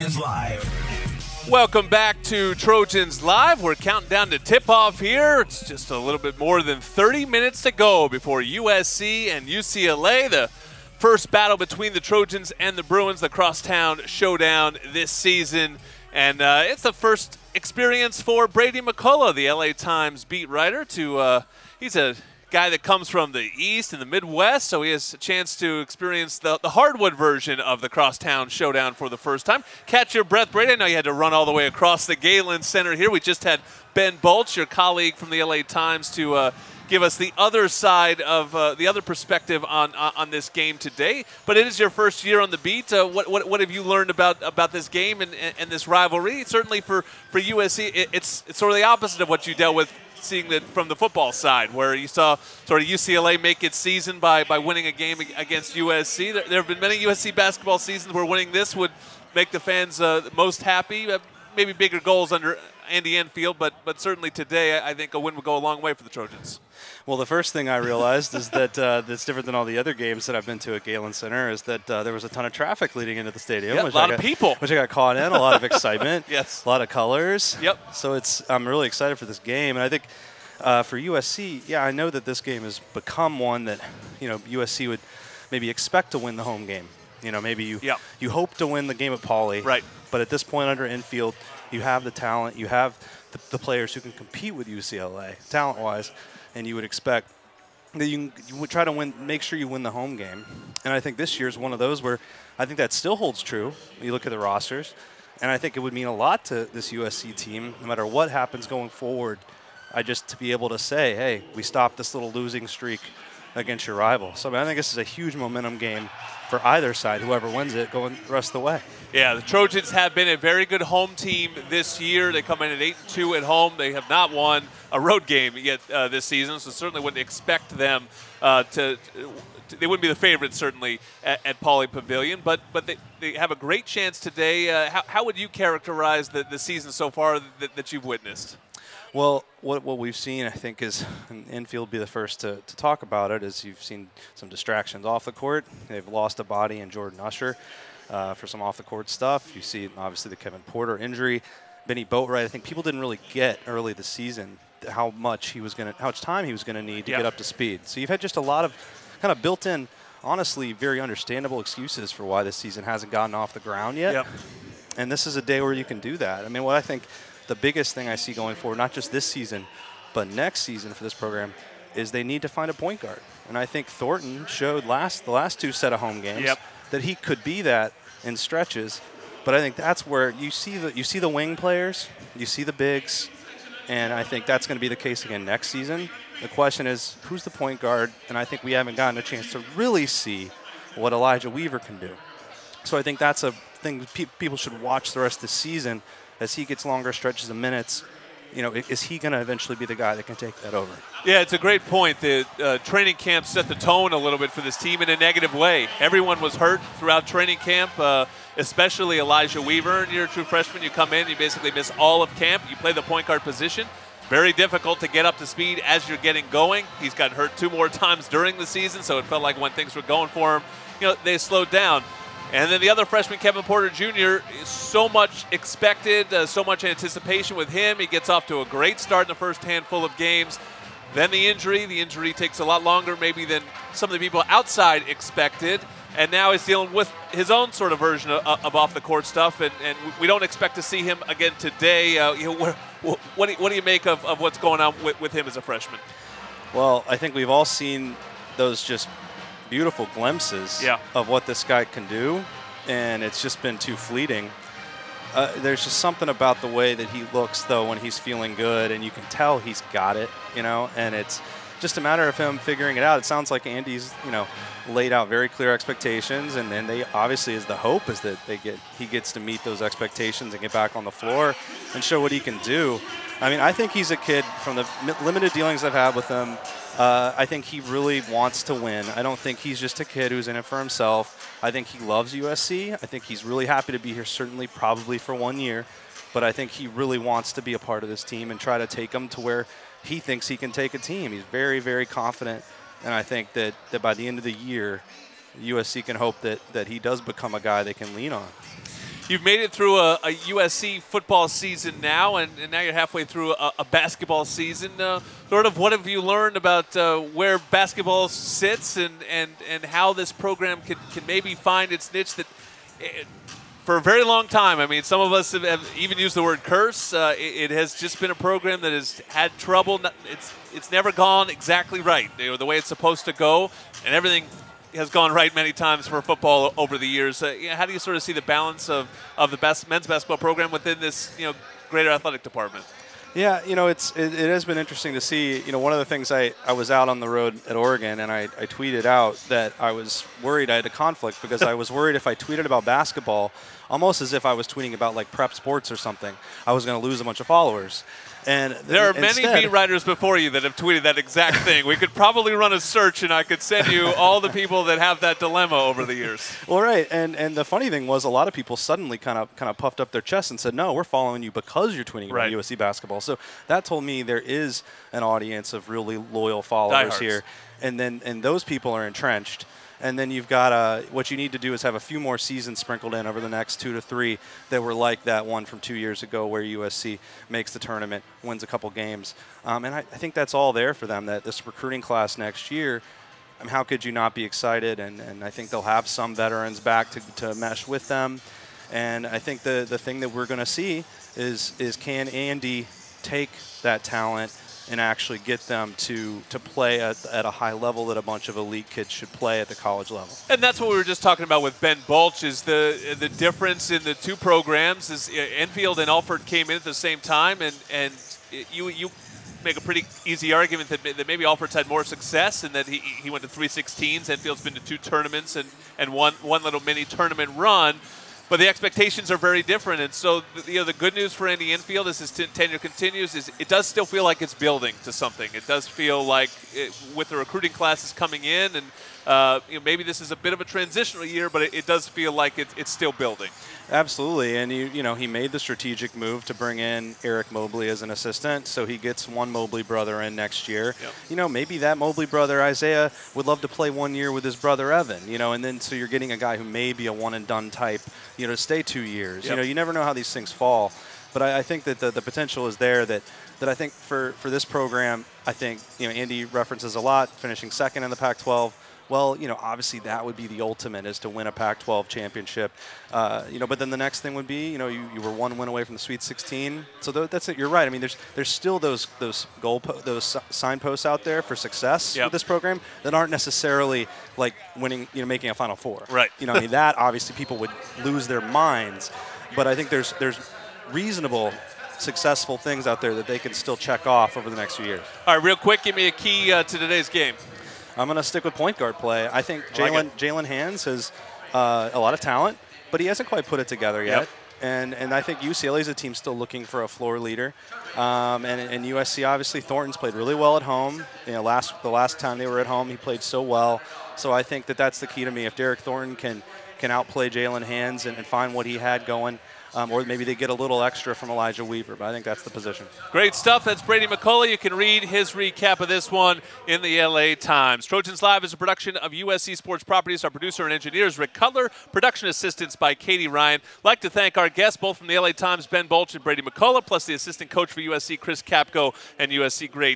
Trojans Live. Welcome back to Trojans Live. We're counting down to tip-off here. It's just a little bit more than 30 minutes to go before USC and UCLA, the first battle between the Trojans and the Bruins, the crosstown showdown this season. And it's the first experience for Brady McCullough, the LA Times beat writer. He's a guy that comes from the East and the Midwest, so he has a chance to experience the hardwood version of the crosstown showdown for the first time. Catch your breath, Brady. I know you had to run all the way across the Galen Center here. We just had Ben Bulch, your colleague from the LA Times, to give us the other side of the other perspective on this game today. But it is your first year on the beat. What have you learned about this game and this rivalry? Certainly for USC, it's sort of the opposite of what you dealt with, seeing that from the football side, where you saw sort of UCLA make its season by winning a game against USC. There have been many USC basketball seasons where winning this would make the fans most happy. Maybe bigger goals under Andy Enfield, but certainly today I think a win would go a long way for the Trojans. Well, the first thing I realized is that that's different than all the other games that I've been to at Galen Center is that there was a ton of traffic leading into the stadium. Yeah, a lot of people. Which I got caught in, a lot of excitement. Yes. A lot of colors. Yep. So I'm really excited for this game. And I think for USC, yeah, I know that this game has become one that, USC would maybe expect to win the home game. Maybe you hope to win the game at Pauley. Right. But at this point under Enfield, you have the talent, you have the players who can compete with UCLA, talent-wise, and you would expect that you would try to win, make sure you win the home game. And I think this year is one of those where I think that still holds true. You look at the rosters, and I think it would mean a lot to this USC team, no matter what happens going forward, to be able to say, hey, we stopped this little losing streak against your rival. So I think this is a huge momentum game for either side, whoever wins it, going the rest of the way. Yeah, the Trojans have been a very good home team this year. They come in at 8-2 at home. They have not won a road game yet this season, so certainly wouldn't expect them they wouldn't be the favorites, certainly, at Pauley Pavilion, but they have a great chance today. How would you characterize the season so far that you've witnessed? Well, what we've seen, I think, is, and Enfield will be the first to talk about it, is you've seen some distractions off the court. They've lost a body in Jordan Usher for some off-the-court stuff. You see, obviously, the Kevin Porter injury. Benny Boatwright, I think people didn't really get early this season how much time he was going to need to get up to speed. So you've had just a lot of kind of built-in, honestly, very understandable excuses for why this season hasn't gotten off the ground yet. Yep. And this is a day where you can do that. I mean, what I think the biggest thing I see going forward, not just this season, but next season for this program, is they need to find a point guard. And I think Thornton showed the last two set of home games that he could be that in stretches. But I think that's where you see the wing players, you see the bigs, and I think that's going to be the case again next season. The question is, who's the point guard? And I think we haven't gotten a chance to really see what Elijah Weaver can do. So I think that's a thing people should watch the rest of the season as he gets longer stretches of minutes. Is he going to eventually be the guy that can take that over? Yeah, it's a great point. The training camp set the tone a little bit for this team in a negative way. Everyone was hurt throughout training camp, especially Elijah Weaver. You're a true freshman. You come in, you basically miss all of camp. You play the point guard position. Very difficult to get up to speed as you're getting going. He's got hurt 2 more times during the season, so it felt like when things were going for him, they slowed down. And then the other freshman, Kevin Porter Jr., so much expected, so much anticipation with him. He gets off to a great start in the first handful of games. Then the injury takes a lot longer maybe than some of the people outside expected. And now he's dealing with his own sort of version of off-the-court stuff. And we don't expect to see him again today. What do you make of what's going on with him as a freshman? Well, I think we've all seen those just beautiful glimpses of what this guy can do, and it's just been too fleeting. There's just something about the way that he looks, though, when he's feeling good, and you can tell he's got it, and it's just a matter of him figuring it out. It sounds like Andy's, laid out very clear expectations, and then they obviously is the hope is that he gets to meet those expectations and get back on the floor and show what he can do. I mean, I think he's a kid, from the limited dealings I've had with him, I think he really wants to win. I don't think he's just a kid who's in it for himself. I think he loves USC. I think he's really happy to be here, certainly probably for 1 year. But I think he really wants to be a part of this team and try to take them to where he thinks he can take a team. He's very, very confident. And I think that by the end of the year, USC can hope that he does become a guy they can lean on. you've made it through a USC football season now, and now you're halfway through a basketball season. Sort of what have you learned about where basketball sits and how this program can maybe find its niche that for a very long time, I mean, some of us have even used the word curse. It has just been a program that has had trouble. It's never gone exactly right, the way it's supposed to go, and everything has gone right many times for football over the years. How do you sort of see the balance of the men's basketball program within this greater athletic department? Yeah, it has been interesting to see. One of the things I was out on the road at Oregon, and I tweeted out that I was worried I had a conflict because I was worried if I tweeted about basketball, almost as if I was tweeting about like prep sports or something, I was going to lose a bunch of followers. And there are many beat writers before you that have tweeted that exact thing. We could probably run a search, and I could send you all the people that have that dilemma over the years. Well, right, and the funny thing was a lot of people suddenly kind of puffed up their chests and said, "No, we're following you because you're tweeting about USC basketball." So that told me there is an audience of really loyal followers here, and those people are entrenched. And then you've got what you need to do is have a few more seasons sprinkled in over the next 2 to 3 that were like that one from 2 years ago where USC makes the tournament, wins a couple games. And I think that's all there for them, that this recruiting class next year, how could you not be excited? And I think they'll have some veterans back to mesh with them. And I think the thing that we're going to see is can Andy take that talent and actually get them to play at a high level that a bunch of elite kids should play at the college level. And that's what we were just talking about with Ben Bulch, is the difference in the two programs is Enfield and Alford came in at the same time, and you make a pretty easy argument that maybe Alford's had more success and that he went to 316s. Enfield's been to 2 tournaments and one little mini tournament run. But the expectations are very different, and so the good news for Andy Enfield as his tenure continues is it does still feel like it's building to something. It does feel like with the recruiting classes coming in, and maybe this is a bit of a transitional year, but it does feel like it's still building. Absolutely, and he made the strategic move to bring in Eric Mobley as an assistant, so he gets one Mobley brother in next year. Yep. Maybe that Mobley brother Isaiah would love to play 1 year with his brother Evan. And then so you're getting a guy who may be a one and done type. To stay 2 years. Yep. You never know how these things fall, but I think that the potential is there. That I think for this program, I think Andy references a lot, finishing second in the Pac-12. Well, obviously that would be the ultimate, is to win a Pac-12 championship. But then the next thing would be, you were 1 win away from the Sweet 16. So that's it. You're right. I mean, there's still those signposts out there for success with this program that aren't necessarily like winning, making a Final Four. Right. That obviously people would lose their minds. But I think there's reasonable, successful things out there that they can still check off over the next few years. All right, real quick, give me a key to today's game. I'm going to stick with point guard play. I think Jalen Hands has a lot of talent, but he hasn't quite put it together yet. Yep. And I think UCLA is a team still looking for a floor leader. And USC, obviously, Thornton's played really well at home. The last time they were at home, he played so well. So I think that's the key to me. If Derek Thornton can outplay Jalen Hands and find what he had going, or maybe they get a little extra from Elijah Weaver, but I think that's the position. Great stuff. That's Brady McCullough. You can read his recap of this one in the LA Times. Trojans Live is a production of USC Sports Properties. Our producer and engineer is Rick Cutler. Production assistance by Katie Ryan. I'd like to thank our guests, both from the LA Times, Ben Bulch and Brady McCullough, plus the assistant coach for USC, Chris Capko, and USC great